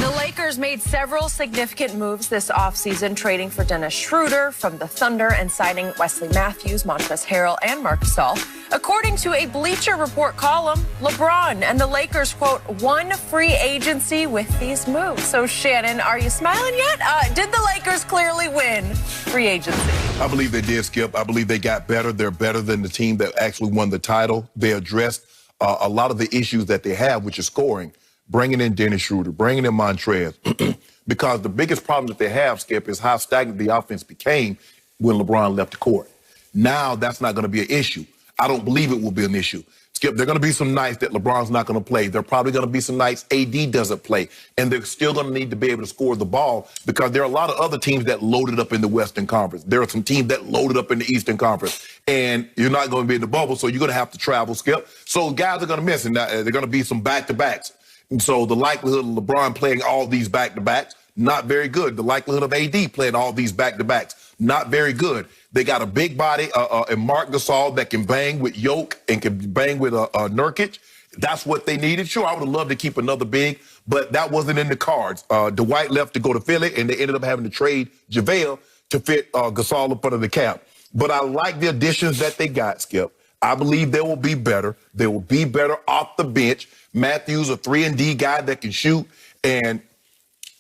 The Lakers made several significant moves this offseason, trading for Dennis Schroeder from the Thunder and signing Wesley Matthews, Montrezl Harrell, and Marc Gasol. According to a Bleacher Report column, LeBron and the Lakers, quote, won free agency with these moves. So, Shannon, are you smiling yet? Did the Lakers clearly win free agency? I believe they did, Skip. I believe they got better. They're better than the team that actually won the title. They addressed a lot of the issues that they have, which is scoring. Bringing in Dennis Schroeder, bringing in Montrezl, because the biggest problem that they have, Skip, is how stagnant the offense became when LeBron left the court. Now that's not going to be an issue. I don't believe it will be an issue. Skip, there are going to be some nights that LeBron's not going to play. There are probably going to be some nights AD doesn't play, and they're still going to need to be able to score the ball because there are a lot of other teams that loaded up in the Western Conference. There are some teams that loaded up in the Eastern Conference, and you're not going to be in the bubble, so you're going to have to travel, Skip. So guys are going to miss, and there are going to be some back-to-backs. And so the likelihood of LeBron playing all these back-to-backs, not very good. The likelihood of AD playing all these back-to-backs, not very good. They got a big body and Marc Gasol that can bang with Yoke and can bang with Nurkic. That's what they needed. Sure, I would have loved to keep another big, but that wasn't in the cards. Dwight left to go to Philly, and they ended up having to trade JaVale to fit Gasol up under the cap. But I like the additions that they got, Skip. I believe they will be better. They will be better off the bench. Matthews, a 3-and-D guy that can shoot. And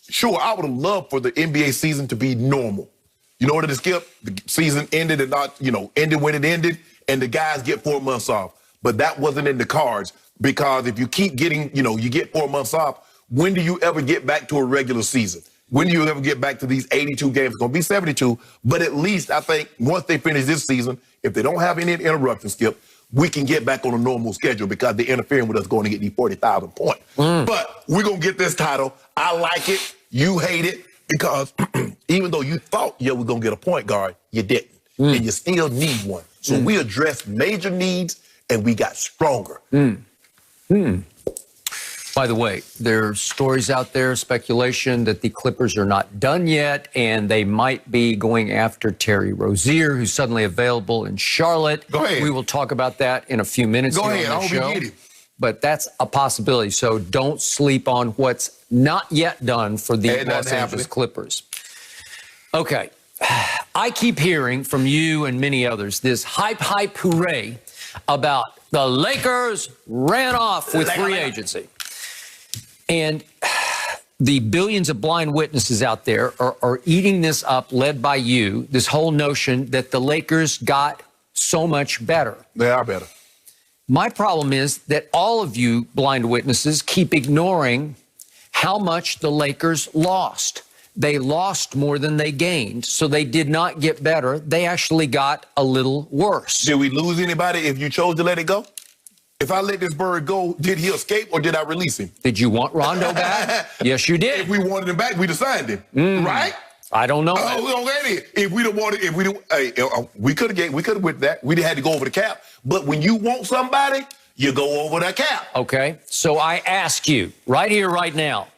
sure, I would have loved for the NBA season to be normal. You know what it is, Skip? The season ended and not, ended when it ended, and the guys get 4 months off. But that wasn't in the cards because if you keep getting, you get 4 months off, when do you ever get back to a regular season? When do you ever get back to these 82 games? It's going to be 72. But at least I think once they finish this season, if they don't have any interruptions, Skip, we can get back on a normal schedule because they're interfering with us going to get these 40,000 points. But we're going to get this title. I like it. You hate it because even though you thought, we're going to get a point guard, you didn't. And you still need one. So we addressed major needs and we got stronger. By the way, there's stories out there, speculation that the Clippers are not done yet, and they might be going after Terry Rozier, who's suddenly available in Charlotte. Go ahead. We will talk about that in a few minutes. Go here ahead. on the show. I hope you get it. But that's a possibility. So don't sleep on what's not yet done for the Los Angeles Clippers. Okay. I keep hearing from you and many others this hype hooray about the Lakers ran off with free agency. And the billions of blind witnesses out there are eating this up, led by you, this whole notion that the Lakers got so much better. They are better. My problem is that all of you blind witnesses keep ignoring how much the Lakers lost. They lost more than they gained, so they did not get better. They actually got a little worse. Did we lose anybody if you chose to let it go? If I let this bird go, did he escape or did I release him? Did you want Rondo back? Yes, you did. If we wanted him back, we'd have signed him, right? I don't know. If we don't want it, we could have with that. We'd have had to go over the cap. But when you want somebody, you go over the cap. Okay. So I ask you right here, right now,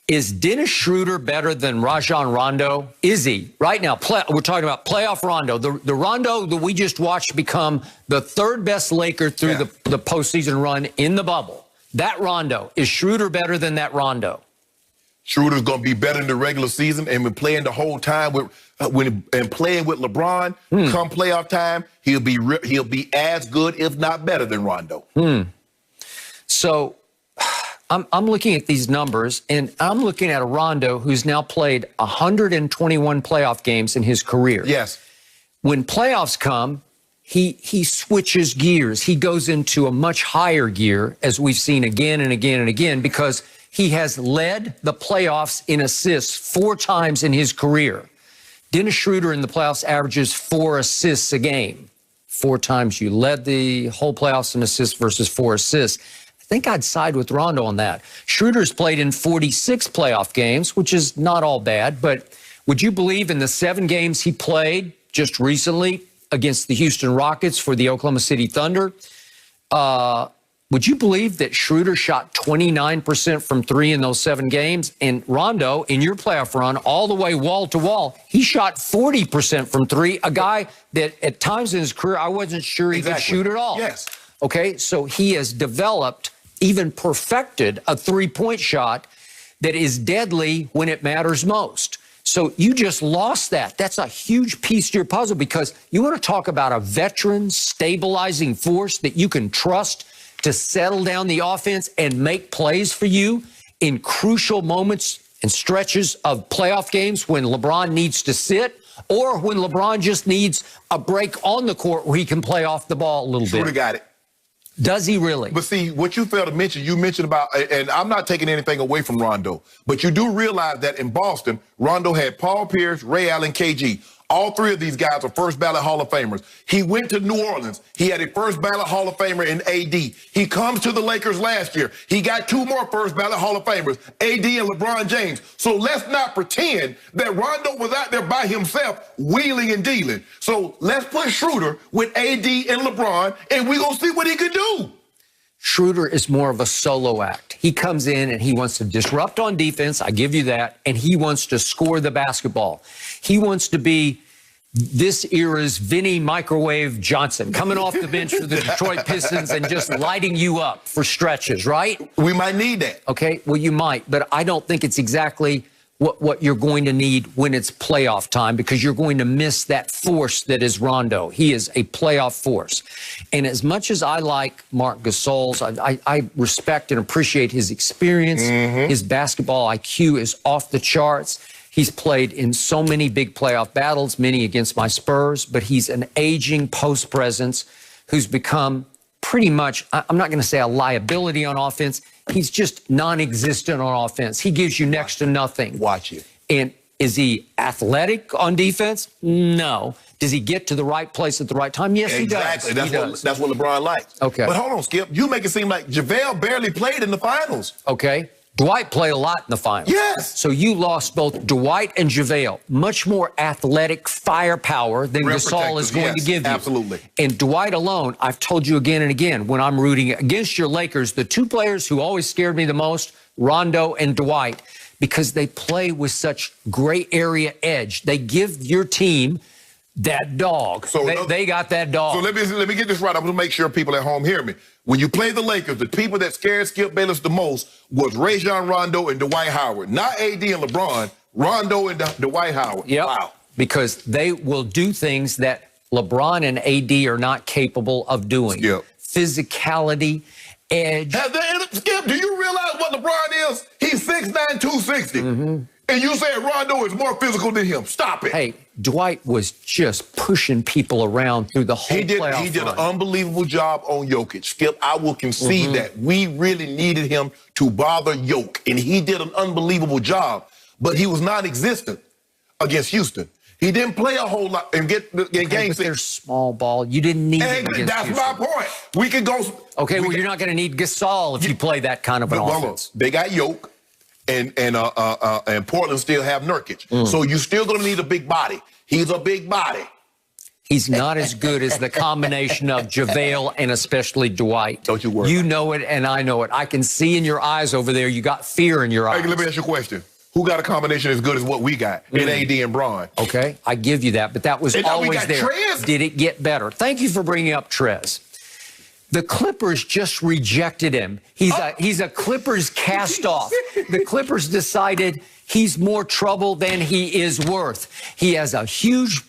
is Dennis Schroeder better than Rajon Rondo? Is he? Right now, we're talking about playoff Rondo. The Rondo that we just watched become the third best Laker through the postseason run in the bubble. That Rondo. Is Schroeder better than that Rondo? Schroeder's going to be better in the regular season and been playing the whole time and playing with LeBron. Come playoff time, he'll be as good, if not better, than Rondo. So I'm looking at these numbers, and I'm looking at a Rondo who's now played 121 playoff games in his career. Yes. When playoffs come, he switches gears. He goes into a much higher gear, as we've seen again and again and again, because he has led the playoffs in assists 4 times in his career. Dennis Schroeder in the playoffs averages 4 assists a game. 4 times you led the whole playoffs in assists versus 4 assists. I think I'd side with Rondo on that. Schroeder's played in 46 playoff games, which is not all bad, but would you believe in the 7 games he played just recently against the Houston Rockets for the Oklahoma City Thunder, would you believe that Schroeder shot 29% from 3 in those 7 games? And Rondo, in your playoff run, all the way wall to wall, he shot 40% from 3, a guy that at times in his career I wasn't sure he could shoot at all. Yes. Okay, so he has developed, even perfected, a 3-point shot that is deadly when it matters most. So you just lost that. That's a huge piece to your puzzle, because you want to talk about a veteran stabilizing force that you can trust to settle down the offense and make plays for you in crucial moments and stretches of playoff games when LeBron needs to sit, or when LeBron just needs a break on the court where he can play off the ball a little bit. Should have got it. Does he really? But see, what you failed to mention, you mentioned about, and I'm not taking anything away from Rondo, but you do realize that in Boston, Rondo had Paul Pierce, Ray Allen, KG. All three of these guys are first ballot Hall of Famers. He went to New Orleans. He had a first ballot Hall of Famer in AD. He comes to the Lakers last year. He got two more first ballot Hall of Famers, AD and LeBron James. So let's not pretend that Rondo was out there by himself wheeling and dealing. So let's put Schroeder with AD and LeBron, and we're going to see what he can do. Schroeder is more of a solo act. He comes in and he wants to disrupt on defense. I give you that. And he wants to score the basketball. He wants to be this era's Vinny Microwave Johnson, coming off the bench for the Detroit Pistons and just lighting you up for stretches, right? We might need that. Okay, well, you might, but I don't think it's exactly what you're going to need when it's playoff time, because you're going to miss that force that is Rondo. He is a playoff force. And as much as I like Marc Gasol's, I respect and appreciate his experience. His basketball IQ is off the charts. He's played in so many big playoff battles, many against my Spurs, but he's an aging post presence who's become pretty much, I'm not going to say a liability on offense. He's just non-existent on offense. He gives you next to nothing. Watch it. And is he athletic on defense? No. Does he get to the right place at the right time? Yes, exactly. He does. That's what LeBron likes. Okay. But hold on, Skip. You make it seem like JaVale barely played in the finals. Okay. Dwight played a lot in the finals. Yes. So you lost both Dwight and JaVale. Much more athletic firepower than Gasol is going to give you. Absolutely. And Dwight alone, I've told you again and again, when I'm rooting against your Lakers, the two players who always scared me the most, Rondo and Dwight, because they play with such gray area edge. They give your team that dog. So they got that dog. So let me get this right. I'm going to make sure people at home hear me. When you play the Lakers, the people that scared Skip Bayless the most was Rajon Rondo and Dwight Howard. Not AD and LeBron, Rondo and Dwight Howard. Yep. Wow. Because they will do things that LeBron and AD are not capable of doing. Yep. Physicality, edge. Skip, do you realize what LeBron is? He's 6'9", 260. And you say Rondo is more physical than him. Stop it. Hey, Dwight was just pushing people around through the whole playoff He did run. an unbelievable job on Jokic. Skip, I will concede that. We really needed him to bother Jokic, and he did an unbelievable job. But he was non-existent against Houston. He didn't play a whole lot and get game But they're six. small ball. You didn't need him against That's Houston. my point. We can go. Okay, well, you're not going to need Gasol if you play that kind of an offense. They got Jokic. And Portland still have Nurkic. So you still going to need a big body. He's a big body. He's not as good as the combination of JaVale and especially Dwight. Don't you worry. You know it and I know it. I can see in your eyes over there, you got fear in your eyes. Hey, let me ask you a question. Who got a combination as good as what we got in AD and Bron? Okay, I give you that, but that was always there. Trez? Did it get better? Thank you for bringing up Trez. The Clippers just rejected him. He's a Clippers cast-off. The Clippers decided he's more trouble than he is worth. He has a huge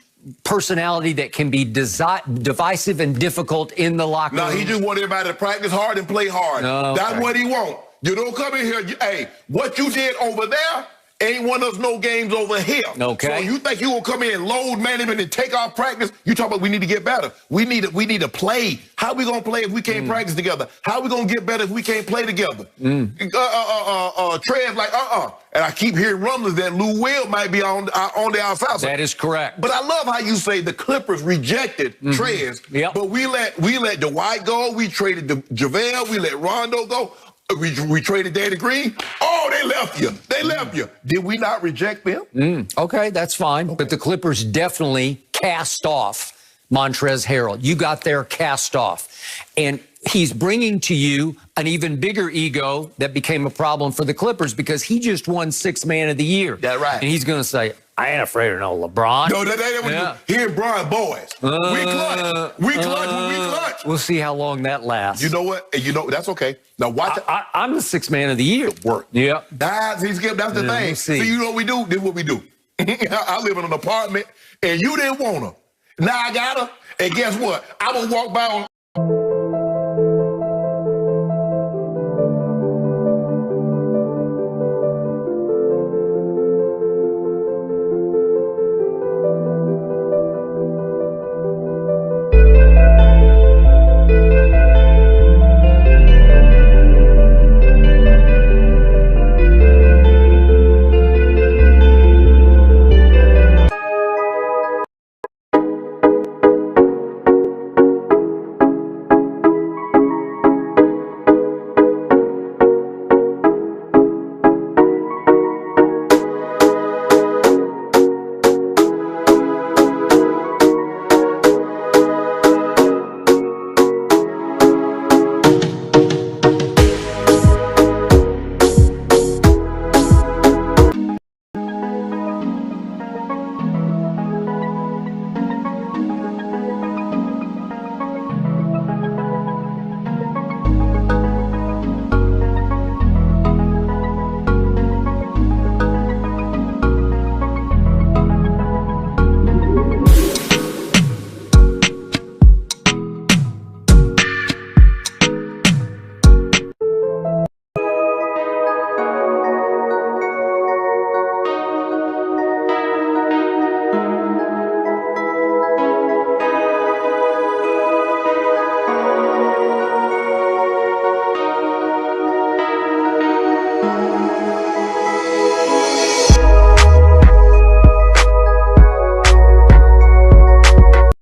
personality that can be divisive and difficult in the locker room. No, he just want everybody to practice hard and play hard. No, That's what he want. You don't come in here, hey, what you did over there ain't one of us no games over here. Okay. So you think you will come in and load management and take off practice? You talk about we need to get better. We need to play. How we gonna play if we can't practice together? How we gonna get better if we can't play together? Trez like And I keep hearing rumblings that Lou Will might be on the outside. That is correct. But I love how you say the Clippers rejected Trez. Yep. But we let Dwight go. We traded JaVale. We let Rondo go. We traded Danny Green. Oh, they left you. They left you. Did we not reject them? Okay, that's fine. But the Clippers definitely cast off Montrezl Harrell. You got their cast off. And he's bringing to you an even bigger ego that became a problem for the Clippers because he just won Sixth Man of the Year. That's right. And he's going to say, I ain't afraid of no LeBron. No, that ain't what you do. Here, Brian, boys. We clutch. We clutch when we clutch. We'll see how long that lasts. You know what? You know, that's okay. Now, watch I'm the sixth man of the year. Work. Yeah. That's the thing. We'll see. You know what we do? This is what we do. I live in an apartment, and you didn't want her. Now I got her, and guess what? I'm going to walk by on